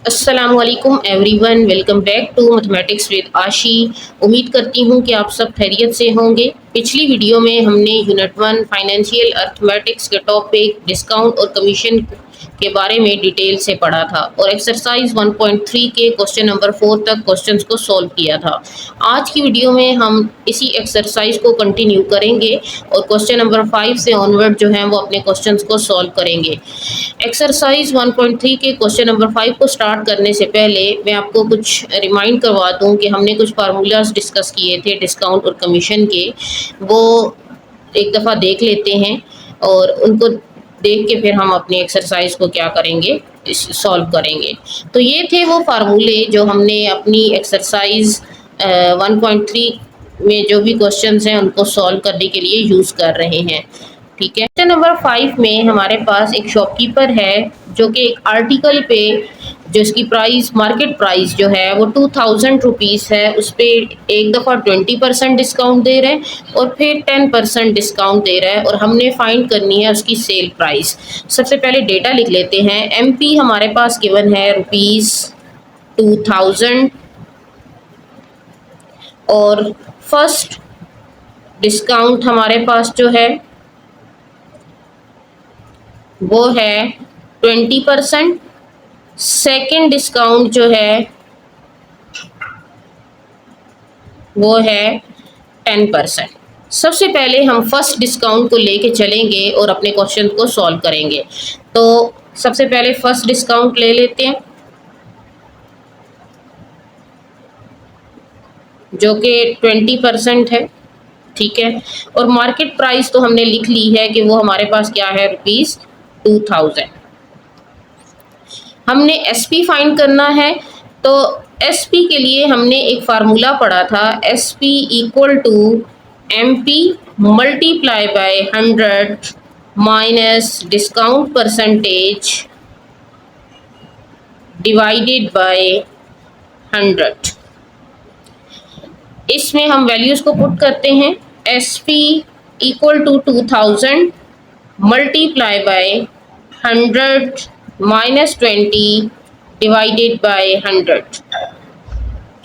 अस्सलामुअलैकुम everyone, welcome back to mathematics with Ashi. उम्मीद करती हूँ कि आप सब खैरियत से होंगे। पिछली वीडियो में हमने यूनिट 1 फाइनेंशियल अर्थमेटिक्स के टॉपिक डिस्काउंट और कमीशन के बारे में डिटेल से पढ़ा था और एक्सरसाइज 1.3 के क्वेश्चन नंबर 4 तक क्वेश्चंस को सॉल्व किया था। आज की वीडियो में हम इसी एक्सरसाइज को कंटिन्यू करेंगे और क्वेश्चन नंबर 5 से ऑनवर्ड जो है वो अपने क्वेश्चंस को सॉल्व करेंगे। एक्सरसाइज 1.3 के क्वेश्चन नंबर 5 को स्टार्ट करने से पहले मैं आपको कुछ रिमाइंड करवा दूं कि हमने कुछ फार्मूलाज डिस्कस किए थे डिस्काउंट और कमीशन के, वो एक दफ़ा देख लेते हैं और उनको देख के फिर हम अपनी एक्सरसाइज को क्या करेंगे, सॉल्व करेंगे। तो ये थे वो फार्मूले जो हमने अपनी एक्सरसाइज 1.3 में जो भी क्वेश्चंस हैं उनको सॉल्व करने के लिए यूज़ कर रहे हैं। ठीक है, क्वेश्चन नंबर 5 में हमारे पास एक शॉपकीपर है जो कि एक आर्टिकल पे जो इसकी प्राइस मार्केट प्राइस जो है वो 2000 रुपीज़ है, उस पर एक दफ़ा 20% डिस्काउंट दे रहे हैं और फिर 10% डिस्काउंट दे रहा है और हमने फाइंड करनी है उसकी सेल प्राइस। सबसे पहले डेटा लिख लेते हैं। एमपी हमारे पास गिवन है ₹2000 और फर्स्ट डिस्काउंट हमारे पास जो है वो है 20%। सेकेंड डिस्काउंट जो है वो है 10%। सबसे पहले हम फर्स्ट डिस्काउंट को लेके चलेंगे और अपने क्वेश्चन को सॉल्व करेंगे। तो सबसे पहले फर्स्ट डिस्काउंट ले लेते हैं जो कि 20% है। ठीक है, और मार्केट प्राइस तो हमने लिख ली है कि वो हमारे पास क्या है, ₹2000। हमने एसपी फाइंड करना है, तो एसपी के लिए हमने एक फार्मूला पढ़ा था, SP equal to MP multiply by 100 minus discount percentage divided by 100। इसमें हम वैल्यूज़ को पुट करते हैं। SP equal to 2000 multiply by 100 minus 20 divided by 100।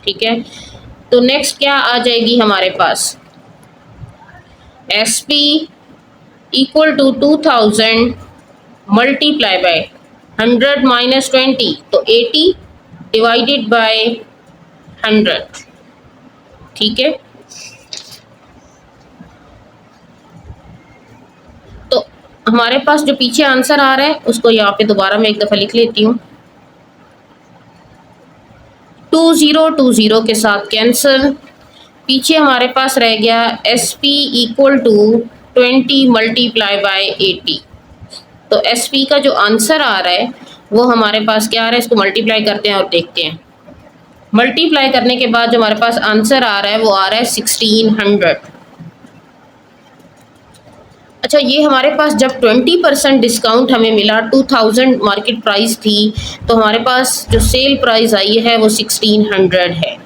ठीक है, तो नेक्स्ट क्या आ जाएगी हमारे पास, SP equal to 2000 multiply by 100 minus 20 तो 80 डिवाइडेड बाय 100। ठीक है, तो हमारे पास जो पीछे आंसर आ रहा है उसको यहाँ पे दोबारा मैं एक दफ़ा लिख लेती हूँ। 20 के साथ कैंसिल, पीछे हमारे पास रह गया SP equal to 20 multiply by 80। तो एसपी का जो आंसर आ रहा है वो हमारे पास क्या आ रहा है, इसको मल्टीप्लाई करते हैं और देखते हैं। मल्टीप्लाई करने के बाद जो हमारे पास आंसर आ रहा है वो आ रहा है 1600। अच्छा, ये हमारे पास जब 20% डिस्काउंट हमें मिला, 2000 मार्केट प्राइस थी, तो हमारे पास जो सेल प्राइस आई है वो 1600 है।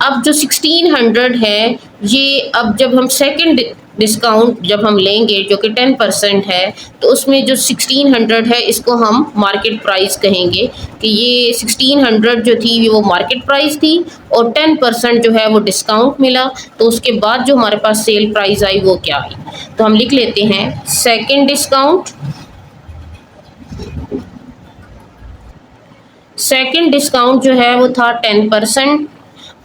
अब जो 1600 है, ये अब जब हम सेकंड डिस्काउंट जब हम लेंगे जो कि 10% है, तो उसमें जो 1600 है इसको हम मार्केट प्राइस कहेंगे कि ये 1600 जो थी वो मार्केट प्राइस थी और 10% जो है वो डिस्काउंट मिला, तो उसके बाद जो हमारे पास सेल प्राइस आई वो क्या आई। तो हम लिख लेते हैं सेकंड डिस्काउंट। सेकंड डिस्काउंट जो है वो था 10%।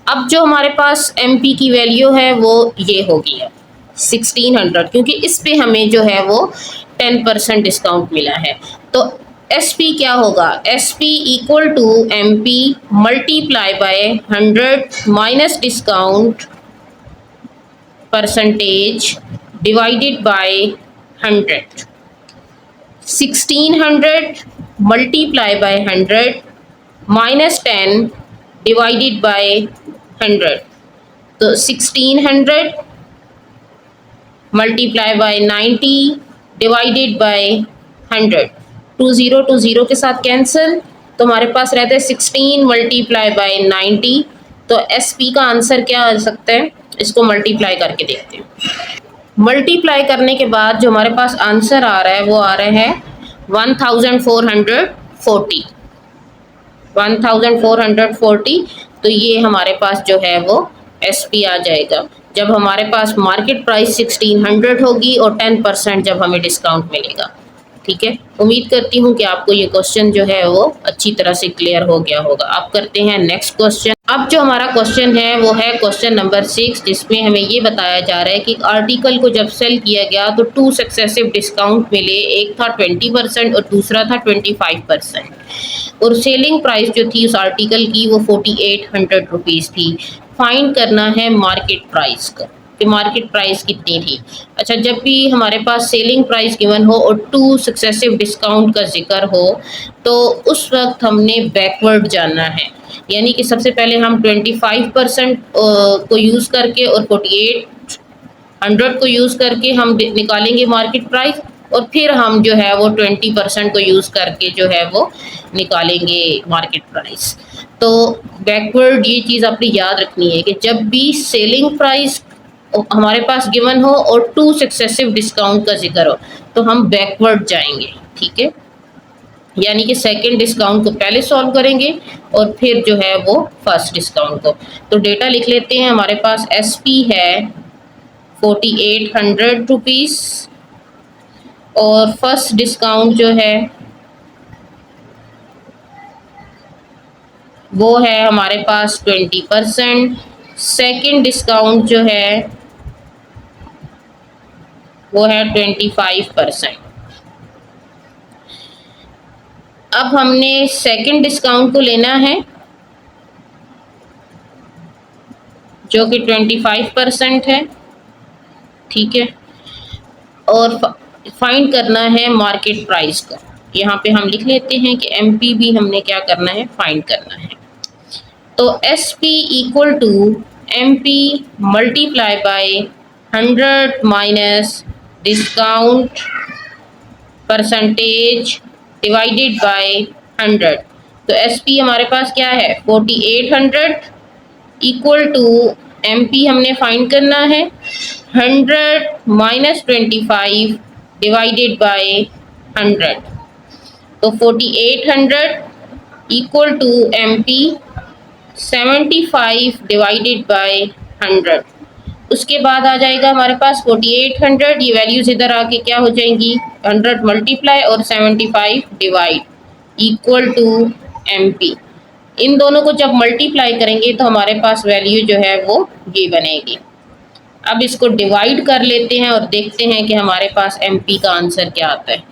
अब जो हमारे पास एमपी की वैल्यू है वो ये होगी 1600, क्योंकि इस पे हमें जो है वो 10% डिस्काउंट मिला है। तो एसपी क्या होगा, SP equal to MP multiply by 100 minus discount percentage divided by 100। 1600 multiply by 100 minus 10 divided by 100। तो 1600 मल्टीप्लाई बाय 90 डिवाइडेड बाय 100। 20 के साथ कैंसिल, तो हमारे पास रहता है 16 मल्टीप्लाई बाय 90। तो एसपी का आंसर क्या आ सकता है, इसको मल्टीप्लाई करके देखते हैं। मल्टीप्लाई करने के बाद जो हमारे पास आंसर आ रहा है वो आ रहा है 1440। 1440, तो ये हमारे पास जो है वो SP आ जाएगा जब हमारे पास मार्केट प्राइस 1600 होगी और 10% जब हमें डिस्काउंट मिलेगा। ठीक है, उम्मीद करती हूँ कि आपको ये क्वेश्चन जो है वो अच्छी तरह से क्लियर हो गया होगा। अब करते हैं नेक्स्ट क्वेश्चन। अब जो हमारा क्वेश्चन है वो है क्वेश्चन नंबर 6, जिसमें हमें ये बताया जा रहा है कि आर्टिकल को जब सेल किया गया तो 2 सक्सेसिव डिस्काउंट मिले, एक था 20% और दूसरा था 25%, और सेलिंग प्राइस जो थी उस आर्टिकल की वो 4800 रुपीज़ थी। फाइंड करना है मार्केट प्राइस का, कि मार्केट प्राइस कितनी थी। अच्छा, जब भी हमारे पास सेलिंग प्राइस गिवन हो और 2 सक्सेसिव डिस्काउंट का जिक्र हो तो उस वक्त हमने बैकवर्ड जाना है, यानी कि सबसे पहले हम 25% को यूज़ करके और 4800 को यूज़ करके हम निकालेंगे मार्केट प्राइस, और फिर हम जो है वो 20% को यूज़ करके जो है वो निकालेंगे मार्केट प्राइस। तो बैकवर्ड ये चीज़ आपने याद रखनी है कि जब भी सेलिंग प्राइस हमारे पास गिवन हो और 2 सक्सेसिव डिस्काउंट का जिक्र हो तो हम बैकवर्ड जाएंगे। ठीक है, यानी कि सेकंड डिस्काउंट को पहले सॉल्व करेंगे और फिर जो है वो फर्स्ट डिस्काउंट को। तो डेटा लिख लेते हैं। हमारे पास SP है 4800 रुपीज़ और फर्स्ट डिस्काउंट जो है वो है हमारे पास 20%, सेकंड डिस्काउंट जो है वो है 25%। अब हमने सेकंड डिस्काउंट को लेना है जो कि 25% है। ठीक है, और फाइंड करना है मार्केट प्राइस को। यहाँ पे हम लिख लेते हैं कि MP भी हमने क्या करना है, फाइंड करना है। तो SP equal to MP multiply by 100 minus discount percentage divided by 100। तो SP हमारे पास क्या है 4800 इक्वल टू MP हमने फाइंड करना है 100 माइनस 25 डिवाइडेड बाय 100। तो 4800 equal to MP 75 divided by 100। उसके बाद आ जाएगा हमारे पास 4800, ये वैल्यूज इधर आके क्या हो जाएंगी 100 मल्टीप्लाई और 75 डिवाइड इक्वल टू MP। इन दोनों को जब मल्टीप्लाई करेंगे तो हमारे पास वैल्यू जो है वो ये बनेगी। अब इसको डिवाइड कर लेते हैं और देखते हैं कि हमारे पास MP का आंसर क्या आता है।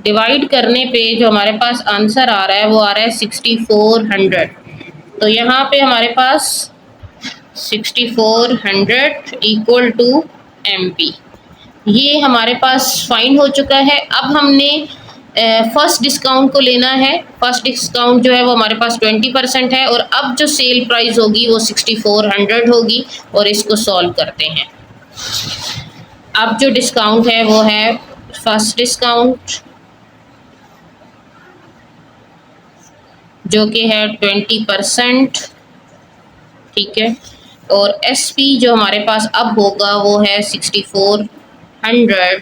डिवाइड करने पे जो हमारे पास आंसर आ रहा है वो आ रहा है 6400। तो यहाँ पे हमारे पास 6400 इक्वल टू MP, ये हमारे पास फाइंड हो चुका है। अब हमने फर्स्ट डिस्काउंट को लेना है। फर्स्ट डिस्काउंट जो है वो हमारे पास 20% है और अब जो सेल प्राइस होगी वो 6400 होगी, और इसको सॉल्व करते हैं। अब जो डिस्काउंट है वो है फर्स्ट डिस्काउंट जो कि है 20%। ठीक है, और SP जो हमारे पास अब होगा वो है 6400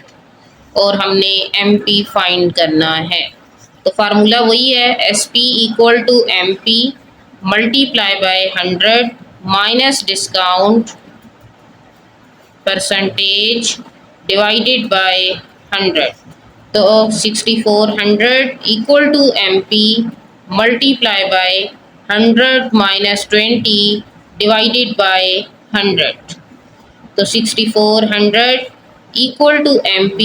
और हमने MP फाइंड करना है। तो फार्मूला वही है SP equal to MP multiply by 100 minus discount percentage divided by 100। तो 6400 equal to MP multiply by 100 minus 20 divided by 100। तो 6400 इक्वल टू MP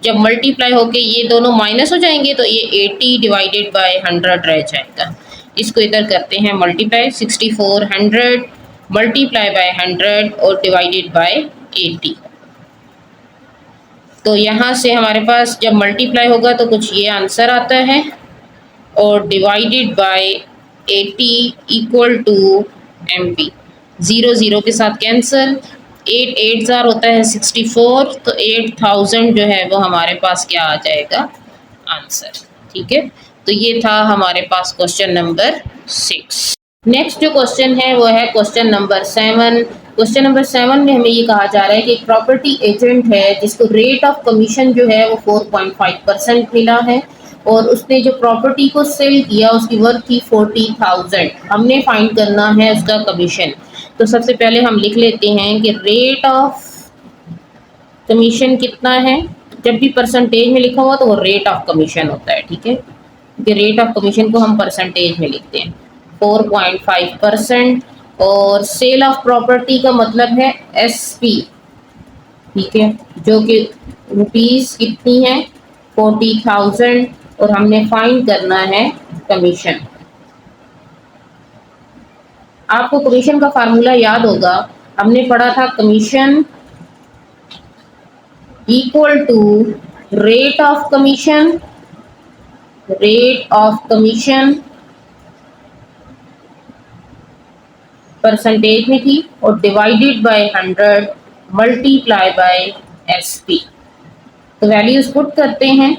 जब मल्टीप्लाई होके ये दोनों माइनस हो जाएंगे तो ये 80 डिवाइडेड बाय 100 रह जाएगा। इसको इधर करते हैं मल्टीप्लाई, 6400 मल्टीप्लाई बाय 100 और डिवाइडेड बाय 80। तो यहाँ से हमारे पास जब मल्टीप्लाई होगा तो कुछ ये आंसर आता है, और divided by 80 equal to MP। 0 0 के साथ कैंसिल, 8 8 जार होता है 64, तो 8000 जो है वो हमारे पास क्या आ जाएगा आंसर। ठीक है, तो ये था हमारे पास क्वेश्चन नंबर 6। नेक्स्ट जो क्वेश्चन है वो है क्वेश्चन नंबर 7। क्वेश्चन नंबर 7 में हमें ये कहा जा रहा है कि एक प्रॉपर्टी एजेंट है जिसको रेट ऑफ कमीशन जो है वो 4.5% मिला है, और उसने जो प्रॉपर्टी को सेल किया उसकी वर्थ थी 40,000। हमने फाइंड करना है उसका कमीशन। तो सबसे पहले हम लिख लेते हैं कि रेट ऑफ कमीशन कितना है। जब भी परसेंटेज में लिखा हुआ तो वो रेट ऑफ कमीशन होता है, ठीक है। क्योंकि रेट ऑफ कमीशन को हम परसेंटेज में लिखते हैं 4.5%। और सेल ऑफ प्रॉपर्टी का मतलब है एसपी, ठीक है, जो कि रुपीस कितनी है 40,000। और हमने फाइंड करना है कमीशन। आपको कमीशन का फार्मूला याद होगा, हमने पढ़ा था commission equal to rate of commission, rate of commission percentage में थी और divided by 100 multiply by SP. तो वैल्यूज पुट करते हैं।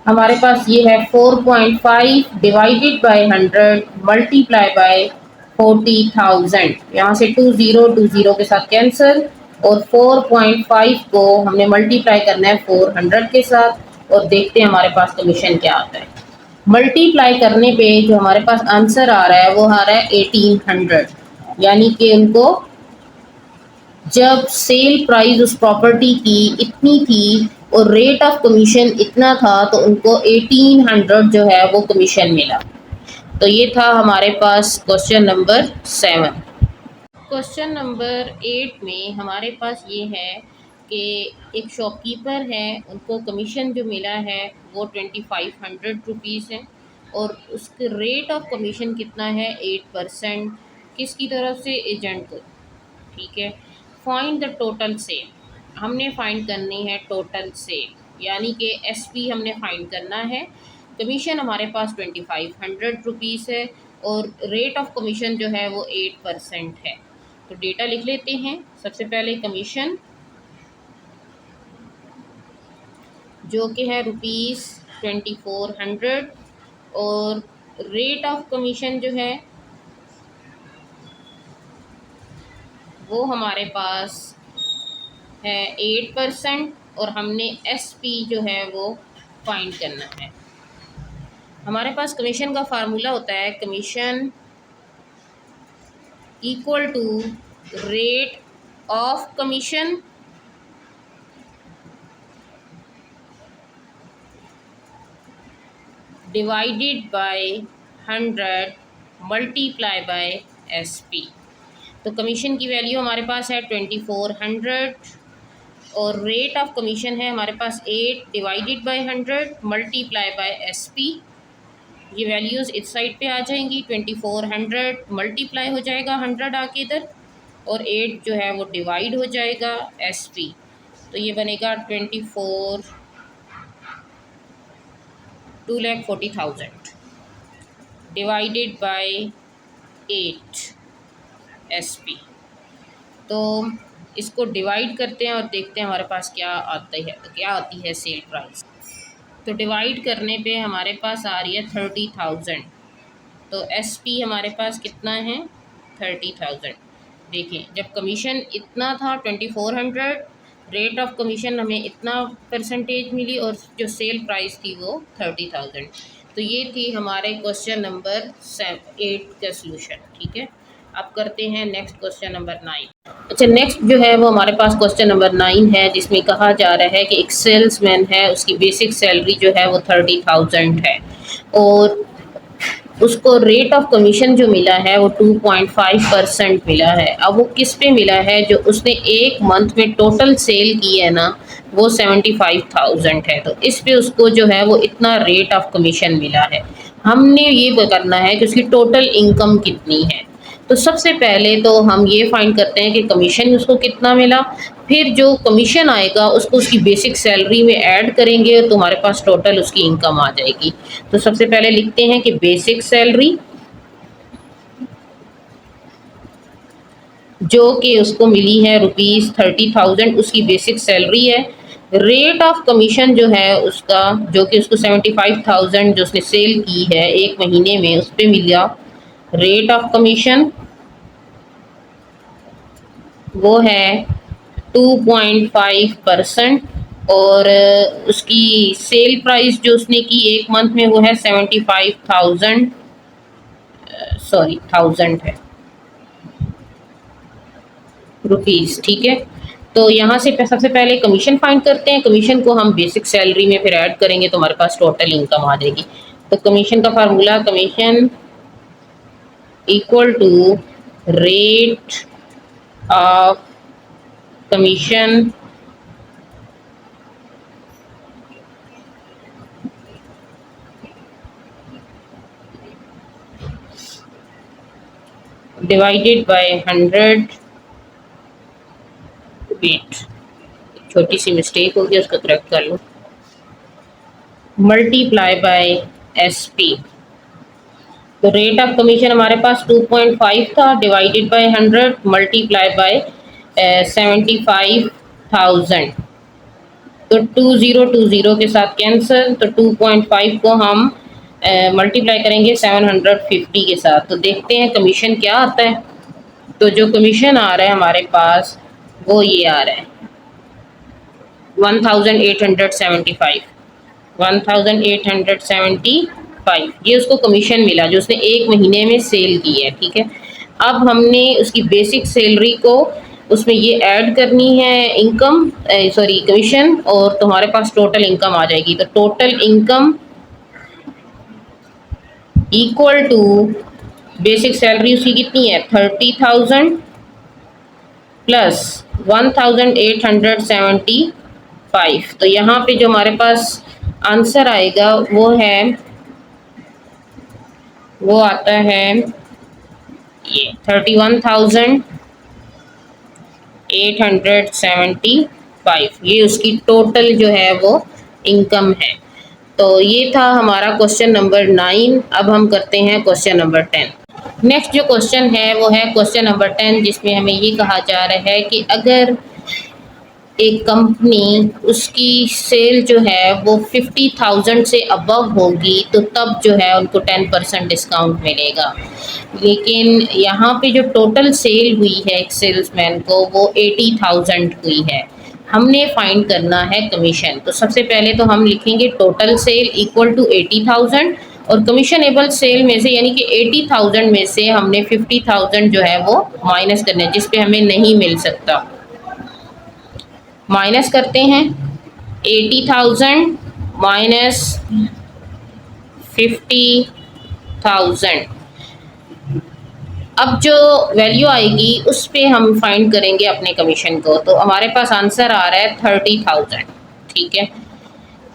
हमारे पास ये है 4.5 डिवाइडेड बाय 100 मल्टीप्लाई बाय 40,000। यहाँ से 20 के साथ कैंसिल और 4.5 को हमने मल्टीप्लाई करना है 400 के साथ और देखते हैं हमारे पास कमीशन क्या आता है। मल्टीप्लाई करने पे जो हमारे पास आंसर आ रहा है वो आ रहा है 1800। यानी कि उनको जब सेल प्राइस उस प्रॉपर्टी की इतनी थी और रेट ऑफ कमीशन इतना था तो उनको 1800 जो है वो कमीशन मिला। तो ये था हमारे पास क्वेश्चन नंबर 7। क्वेश्चन नंबर 8 में हमारे पास ये है कि एक शॉपकीपर है, उनको कमीशन जो मिला है वो 2500 रुपीज़ है और उसके रेट ऑफ कमीशन कितना है 8%। किसकी तरफ से? एजेंट को, ठीक है। फाइंड द टोटल सेल, हमने फाइंड करनी है टोटल सेल, यानी कि एसपी हमने फाइंड करना है। कमीशन हमारे पास 2500 रुपीज़ है और रेट ऑफ कमीशन जो है वो 8% है। तो डेटा लिख लेते हैं। सबसे पहले कमीशन जो कि है ₹2400 और रेट ऑफ कमीशन जो है वो हमारे पास है 8% और हमने एसपी जो है वो फाइंड करना है। हमारे पास कमीशन का फार्मूला होता है commission equal to rate of commission divided by 100 multiply by SP. तो कमीशन की वैल्यू हमारे पास है 2400 और रेट ऑफ कमीशन है हमारे पास 8 divided by 100 multiply by SP. ये वैल्यूज़ इस साइड पे आ जाएंगी। 2400 मल्टीप्लाई हो जाएगा 100 आके इधर और 8 जो है वो डिवाइड हो जाएगा एसपी। तो ये बनेगा 2,40,000 डिवाइडेड बाय 8 एसपी। तो इसको डिवाइड करते हैं और देखते हैं हमारे पास क्या आती है सेल प्राइस। तो डिवाइड करने पे हमारे पास आ रही है 30,000। तो एसपी हमारे पास कितना है 30,000। देखिए जब कमीशन इतना था 2400, रेट ऑफ कमीशन हमें इतना परसेंटेज मिली और जो सेल प्राइस थी वो 30,000। तो ये थी हमारे क्वेश्चन नंबर 8 का सोल्यूशन, ठीक है। अब करते हैं नेक्स्ट क्वेश्चन नंबर 9। अच्छा, नेक्स्ट जो है वो हमारे पास क्वेश्चन नंबर 9 है, जिसमें कहा जा रहा है कि एक सेल्समैन है, उसकी बेसिक सैलरी जो है वो 30,000 है और उसको रेट ऑफ कमीशन जो मिला है वो 2.5% मिला है। अब वो किस पे मिला है? जो उसने एक मंथ में टोटल सेल की है ना वो 75,000 है। तो इस पे उसको जो है वो इतना रेट ऑफ कमीशन मिला है। हमने ये करना है कि उसकी टोटल इनकम कितनी है। तो सबसे पहले तो हम ये फाइंड करते हैं कि कमीशन उसको कितना मिला, फिर जो कमीशन आएगा उसको उसकी बेसिक सैलरी में ऐड करेंगे तो हमारे पास टोटल उसकी इनकम आ जाएगी। तो सबसे पहले लिखते हैं कि बेसिक सैलरी जो कि उसको मिली है ₹30,000, उसकी बेसिक सैलरी है। रेट ऑफ कमीशन जो है उसका, जो कि उसको 75,000 जो उसने सेल की है एक महीने में, उस पर मिला रेट ऑफ कमीशन वो है 2.5% और उसकी सेल प्राइस जो उसने की एक मंथ में वो है 75,000, सॉरी 1000 है रुपीज़। ठीक है, तो यहाँ से सबसे पहले कमीशन फाइंड करते हैं। कमीशन को हम बेसिक सैलरी में फिर ऐड करेंगे तो हमारे पास टोटल इनकम आ जाएगी। तो कमीशन का formula, commission equal to rate of commission divided by 100, wait छोटी सी मिस्टेक हो गई, उसको करेक्ट कर लो, मल्टीप्लाई बाय SP। तो रेट ऑफ कमीशन हमारे पास 2.5 था, डिवाइडेड बाय 100 मल्टीप्लाई बाय 75,000। तो 2020 के साथ कैंसिल, तो 2.5 को हम मल्टीप्लाई करेंगे 750 के साथ। तो देखते हैं कमीशन क्या आता है। तो जो कमीशन आ रहा है हमारे पास वो ये आ रहा है 1875, 1875 ये उसको कमीशन मिला जो उसने एक महीने में सेल की है। ठीक है, अब हमने उसकी बेसिक सैलरी को उसमें ये ऐड करनी है इनकम, सॉरी कमीशन, और तुम्हारे पास टोटल इनकम आ जाएगी। तो total income equal to basic salary उसकी कितनी है 30,000 प्लस 1875। तो यहाँ पे जो हमारे पास आंसर आएगा वो आता है ये 31,875। ये उसकी टोटल जो है वो इनकम है। तो ये था हमारा क्वेश्चन नंबर 9। अब हम करते हैं क्वेश्चन नंबर 10। नेक्स्ट जो क्वेश्चन है वो है क्वेश्चन नंबर 10, जिसमें हमें ये कहा जा रहा है कि अगर एक कंपनी उसकी सेल जो है वो 50,000 से अबव होगी तो तब जो है उनको 10% डिस्काउंट मिलेगा। लेकिन यहाँ पे जो टोटल सेल हुई है एक सेल्समैन को वो 80,000 हुई है। हमने फाइंड करना है कमीशन। तो सबसे पहले तो हम लिखेंगे टोटल सेल इक्वल टू 80,000 और कमीशनेबल सेल में से यानी कि 80,000 में से हमने 50,000 जो है वो माइनस करना है, जिस पे हमें नहीं मिल सकता। माइनस करते हैं 80,000 माइनस 50,000। अब जो वैल्यू आएगी उस पे हम फाइंड करेंगे अपने कमीशन को। तो हमारे पास आंसर आ रहा है 30,000। ठीक है,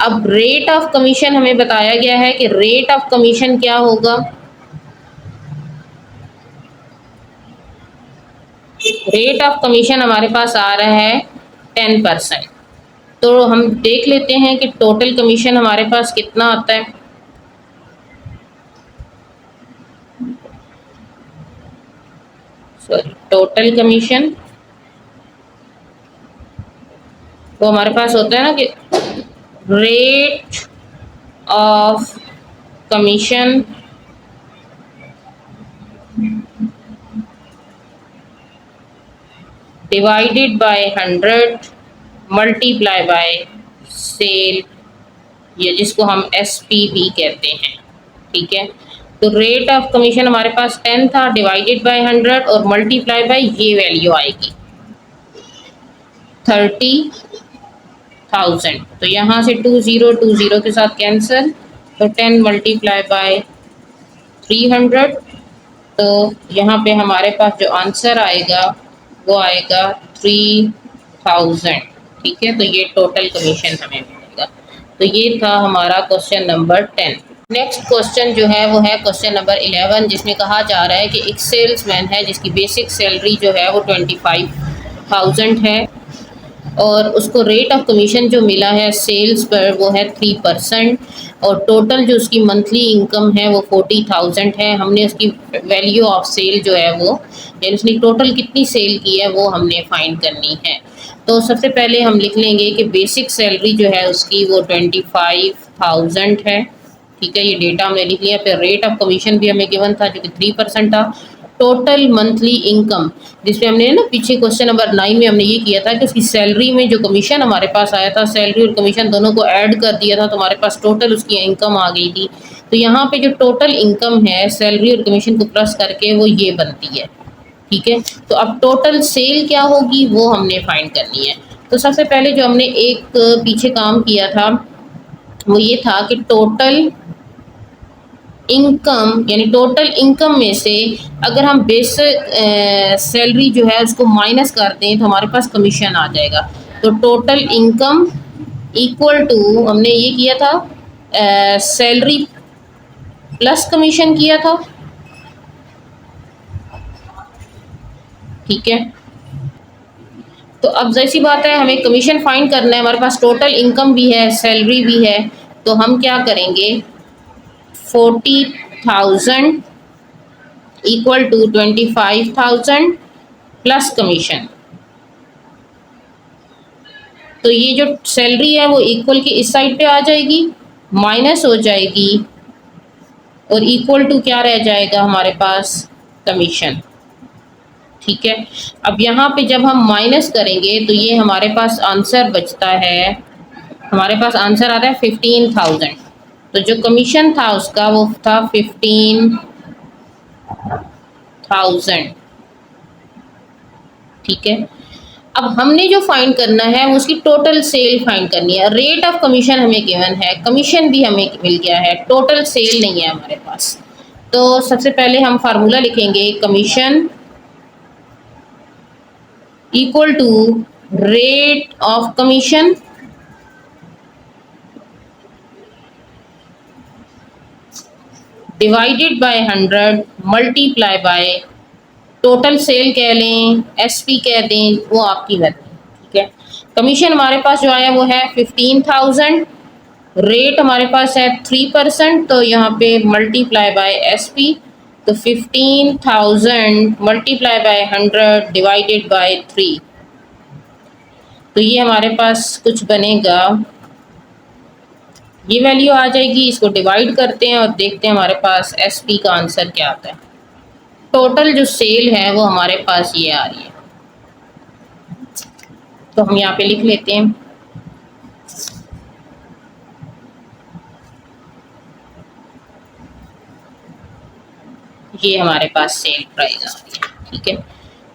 अब रेट ऑफ कमीशन हमें बताया गया है कि रेट ऑफ कमीशन क्या होगा। रेट ऑफ कमीशन हमारे पास आ रहा है 10%। तो हम देख लेते हैं कि टोटल कमीशन हमारे पास कितना आता है। सॉरी, टोटल कमीशन तो हमारे पास होता है ना कि rate of commission divided by 100 multiply by sale, ये जिसको हम SP भी कहते हैं। ठीक है, तो रेट ऑफ कमीशन हमारे पास 10 था, डिवाइडेड बाय 100 और मल्टीप्लाई बाय ये वैल्यू आएगी 30,000। तो यहाँ से 2020 के साथ कैंसिल, तो 10 मल्टीप्लाई बाय 300। तो यहाँ पे हमारे पास जो आंसर आएगा वो आएगा 3,000। ठीक है, तो ये टोटल कमीशन हमें मिलेगा। तो ये था हमारा क्वेश्चन नंबर 10। नेक्स्ट क्वेश्चन जो है वो है क्वेश्चन नंबर 11, जिसमें कहा जा रहा है कि एक सेल्समैन है जिसकी बेसिक सैलरी जो है वो 25,000 है और उसको रेट ऑफ कमीशन जो मिला है सेल्स पर वो है 3% और टोटल जो उसकी मंथली इनकम है वो 40,000 है। हमने उसकी वैल्यू ऑफ सेल जो है वो यानी उसने टोटल कितनी सेल की है वो हमने फाइंड करनी है। तो सबसे पहले हम लिख लेंगे कि बेसिक सैलरी जो है उसकी वो 25,000 है। ठीक है, ये डेटा हमने लिख लिया। फिर रेट ऑफ कमीशन भी हमें गिवन था जो कि 3% था। टोटल मंथली इनकम, जिसमें हमने ना पीछे क्वेश्चन नंबर 9 में हमने ये किया था कि उसकी सैलरी में जो कमीशन हमारे पास आया था, सैलरी और कमीशन दोनों को ऐड कर दिया था तो हमारे पास टोटल उसकी इनकम आ गई थी। तो यहाँ पे जो टोटल इनकम है सैलरी और कमीशन को प्लस करके वो ये बनती है। ठीक है, तो अब टोटल सेल क्या होगी वो हमने फाइंड करनी है। तो सबसे पहले जो हमने एक पीछे काम किया था वो ये था कि टोटल इनकम, यानी टोटल इनकम में से अगर हम बेस सैलरी जो है उसको माइनस करते हैं तो हमारे पास कमीशन आ जाएगा। तो टोटल इनकम इक्वल टू, हमने ये किया था सैलरी प्लस कमीशन किया था। ठीक है, तो अब जैसी बात है हमें कमीशन फाइंड करना है, हमारे पास टोटल इनकम भी है सैलरी भी है, तो हम क्या करेंगे 40,000 इक्वल टू 25,000 प्लस कमीशन। तो ये जो सैलरी है वो इक्वल के इस साइड पे आ जाएगी, माइनस हो जाएगी और इक्वल टू क्या रह जाएगा हमारे पास कमीशन। ठीक है, अब यहाँ पे जब हम माइनस करेंगे तो ये हमारे पास आंसर बचता है, हमारे पास आंसर आता है 15,000। तो जो कमीशन था उसका वो था 15,000। ठीक है, अब हमने जो फाइंड करना है वो उसकी टोटल सेल फाइंड करनी है। रेट ऑफ कमीशन हमें गिवन है, कमीशन भी हमें मिल गया है, टोटल सेल नहीं है हमारे पास। तो सबसे पहले हम फार्मूला लिखेंगे commission equal to rate of commission divided by 100 multiply by total sale कह लें, एसपी कह दें, वो आपकी मर्जी। ठीक है, कमीशन हमारे पास जो आया वो है 15,000, रेट हमारे पास है 3%, तो यहाँ पे मल्टीप्लाई बाय एसपी, तो 15,000 मल्टीप्लाई बाय 100 डिवाइडेड बाय 3, तो ये हमारे पास कुछ बनेगा, ये वैल्यू आ जाएगी। इसको डिवाइड करते हैं और देखते हैं हमारे पास एसपी का आंसर क्या आता है। टोटल जो सेल है वो हमारे पास ये आ रही है, तो हम यहाँ पे लिख लेते हैं ये हमारे पास सेल प्राइस आ रही है। ठीक है,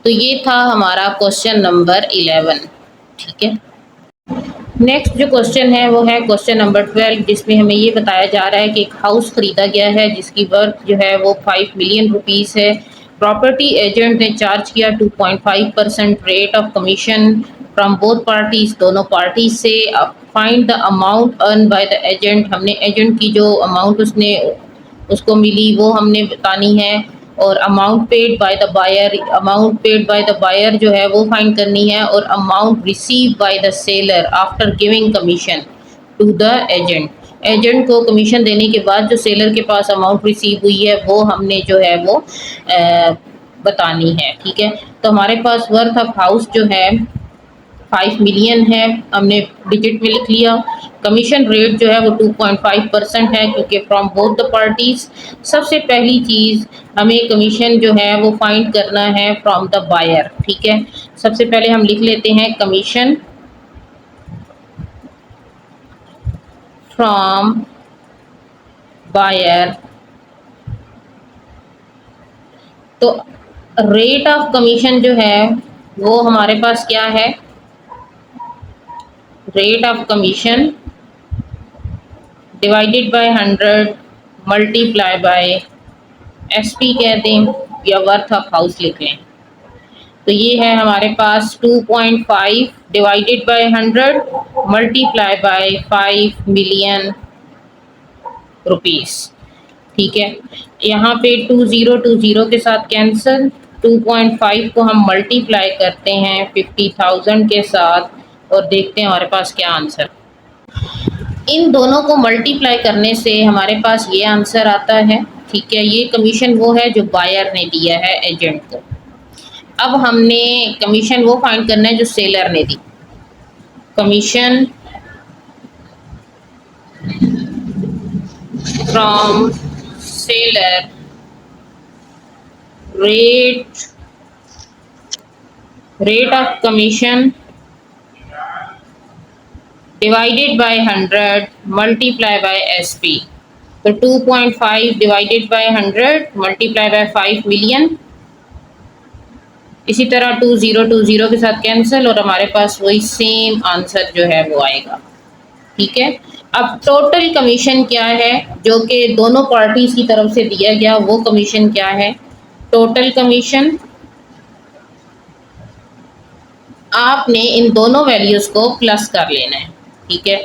तो ये था हमारा क्वेश्चन नंबर 11। ठीक है, नेक्स्ट जो क्वेश्चन है वो है क्वेश्चन नंबर 12, जिसमें हमें ये बताया जा रहा है कि एक हाउस खरीदा गया है जिसकी वर्थ जो है वो 5 मिलियन रुपीस है। प्रॉपर्टी एजेंट ने चार्ज किया 2.5% rate of commission from both parties, दोनों पार्टीज से। Find the amount earn by the agent, हमने एजेंट की जो अमाउंट उसको मिली वो हमने बतानी है, और amount paid by the buyer, amount paid by the buyer जो है वो फाइंड करनी है, और amount receive by the seller after giving commission to the agent, agent को कमीशन देने के बाद जो सेलर के पास अमाउंट रिसीव हुई है वो हमने जो है वो बतानी है। ठीक है, तो हमारे पास वर्थ ऑफ हाउस जो है 5 मिलियन है, हमने डिजिट में लिख लिया। कमीशन रेट जो है वो 2.5% है क्योंकि फ्रॉम बोथ द पार्टीज। सबसे पहली चीज़ हमें कमीशन जो है वो फाइंड करना है फ्रॉम द बायर। ठीक है, सबसे पहले हम लिख लेते हैं कमीशन फ्रॉम बायर। तो रेट ऑफ कमीशन जो है वो हमारे पास क्या है, rate of commission divided by 100 multiply by SP कह दें या वर्थ ऑफ हाउस लिख लें। तो ये है हमारे पास 2.5 divided by 100 multiply bye 5 million rupees. ठीक है, यहाँ पे 20 के साथ कैंसिल, 2.5 को हम मल्टीप्लाई करते हैं 50,000 के साथ और देखते हैं हमारे पास क्या आंसर। इन दोनों को मल्टीप्लाई करने से हमारे पास ये आंसर आता है। ठीक है, ये कमीशन वो है जो बायर ने दिया है एजेंट को। अब हमने कमीशन वो फाइंड करना है जो सेलर ने दी। Commission from seller rate of commission divided by 100 multiply by SP। तो 2.5 divided by 100 multiply bye 5 million. इसी तरह 2020 के साथ कैंसिल और हमारे पास वही सेम आंसर जो है वो आएगा। ठीक है, अब टोटल कमीशन क्या है जो कि दोनों पार्टीज की तरफ से दिया गया, वो कमीशन क्या है? टोटल कमीशन आपने इन दोनों वैल्यूज को प्लस कर लेना है। ठीक है,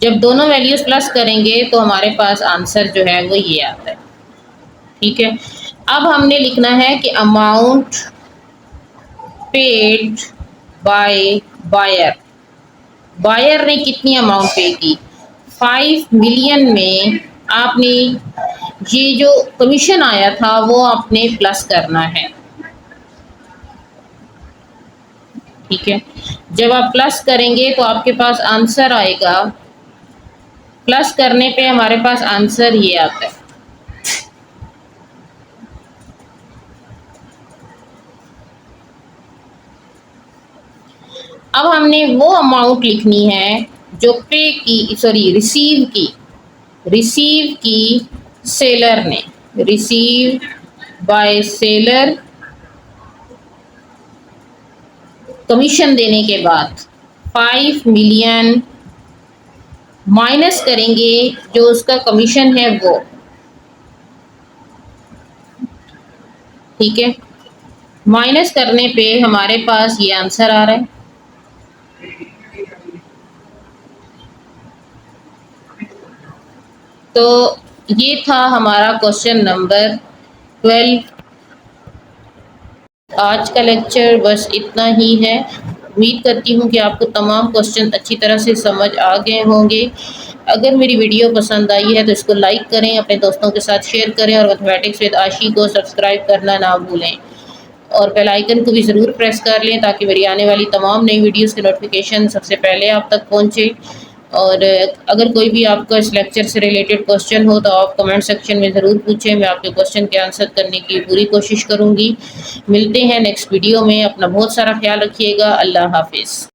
जब दोनों वैल्यूज प्लस करेंगे तो हमारे पास आंसर जो है वो ये आता है। ठीक है, अब हमने लिखना है कि amount paid by buyer, buyer ने कितनी अमाउंट पे की? 5 मिलियन में आपने ये जो कमीशन आया था वो आपने प्लस करना है। ठीक है, जब आप प्लस करेंगे तो आपके पास आंसर आएगा, प्लस करने पे हमारे पास आंसर ये आता है। अब हमने वो अमाउंट लिखनी है जो पे की, सॉरी रिसीव की सेलर ने, रिसीव बाय सेलर कमीशन देने के बाद 5 मिलियन माइनस करेंगे जो उसका कमीशन है वो। ठीक है, माइनस करने पे हमारे पास ये आंसर आ रहा है। तो ये था हमारा क्वेश्चन नंबर 12। आज का लेक्चर बस इतना ही है। उम्मीद करती हूँ कि आपको तमाम क्वेश्चन अच्छी तरह से समझ आ गए होंगे। अगर मेरी वीडियो पसंद आई है तो इसको लाइक करें, अपने दोस्तों के साथ शेयर करें और मैथमेटिक्स विद आशी को सब्सक्राइब करना ना भूलें और बेल आइकन को भी ज़रूर प्रेस कर लें ताकि मेरी आने वाली तमाम नई वीडियोस के नोटिफिकेशन सबसे पहले आप तक पहुँचे। और अगर कोई भी आपका इस लेक्चर से रिलेटेड क्वेश्चन हो तो आप कमेंट सेक्शन में ज़रूर पूछें, मैं आपके क्वेश्चन के आंसर करने की पूरी कोशिश करूँगी। मिलते हैं नेक्स्ट वीडियो में, अपना बहुत सारा ख्याल रखिएगा। अल्लाह हाफिज़।